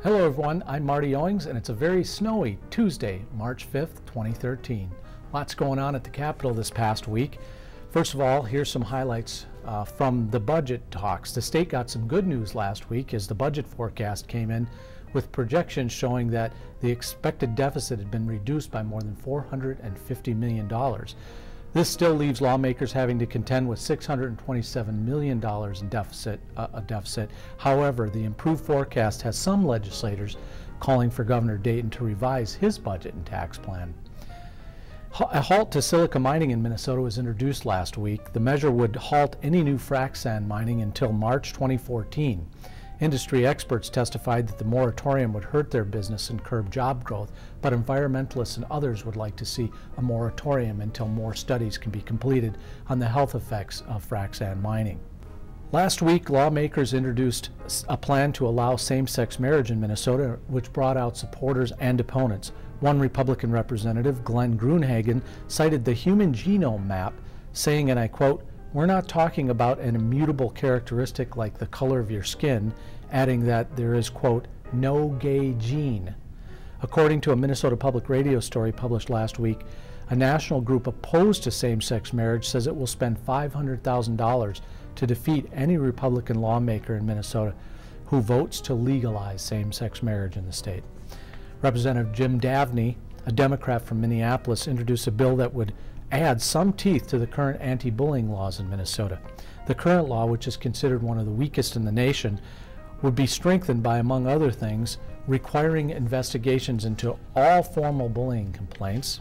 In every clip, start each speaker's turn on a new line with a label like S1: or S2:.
S1: Hello everyone, I'm Marty Owings and it's a very snowy Tuesday, March 5th, 2013. Lots going on at the Capitol this past week. First of all, here's some highlights from the budget talks. The state got some good news last week as the budget forecast came in with projections showing that the expected deficit had been reduced by more than $450 million. This still leaves lawmakers having to contend with $627 million in deficit. However, the improved forecast has some legislators calling for Governor Dayton to revise his budget and tax plan. A halt to silica mining in Minnesota was introduced last week. The measure would halt any new frac sand mining until March 2014. Industry experts testified that the moratorium would hurt their business and curb job growth, but environmentalists and others would like to see a moratorium until more studies can be completed on the health effects of frac sand mining. Last week, lawmakers introduced a plan to allow same-sex marriage in Minnesota, which brought out supporters and opponents. One Republican representative, Glenn Gruenhagen, cited the Human Genome Map, saying, and I quote, "We're not talking about an immutable characteristic like the color of your skin," adding that there is, quote, "no gay gene." According to a Minnesota Public Radio story published last week, a national group opposed to same-sex marriage says it will spend $500,000 to defeat any Republican lawmaker in Minnesota who votes to legalize same-sex marriage in the state. Representative Jim Davney, a Democrat from Minneapolis, introduced a bill that would add some teeth to the current anti-bullying laws in Minnesota. The current law, which is considered one of the weakest in the nation, would be strengthened by, among other things, requiring investigations into all formal bullying complaints.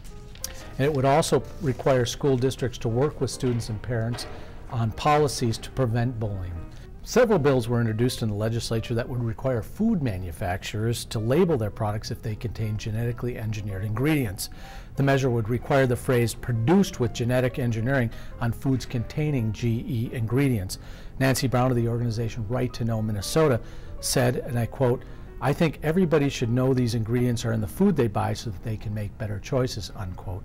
S1: And it would also require school districts to work with students and parents on policies to prevent bullying. Several bills were introduced in the legislature that would require food manufacturers to label their products if they contain genetically engineered ingredients. The measure would require the phrase "produced with genetic engineering" on foods containing GE ingredients. Nancy Brown of the organization Right to Know Minnesota said, and I quote, "I think everybody should know these ingredients are in the food they buy so that they can make better choices," unquote.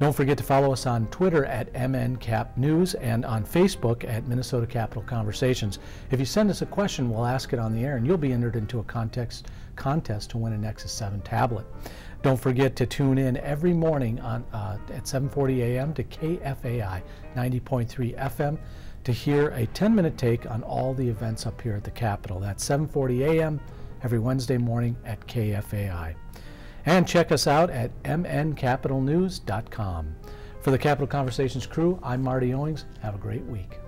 S1: Don't forget to follow us on Twitter at MNCapNews and on Facebook at Minnesota Capitol Conversations. If you send us a question, we'll ask it on the air and you'll be entered into a contest to win a Nexus 7 tablet. Don't forget to tune in every morning at 7:40 a.m. to KFAI 90.3 FM to hear a 10-minute take on all the events up here at the Capitol. That's 7:40 a.m. every Wednesday morning at KFAI. And check us out at mncapitalnews.com. For the Capitol Conversations crew, I'm Marty Owings. Have a great week.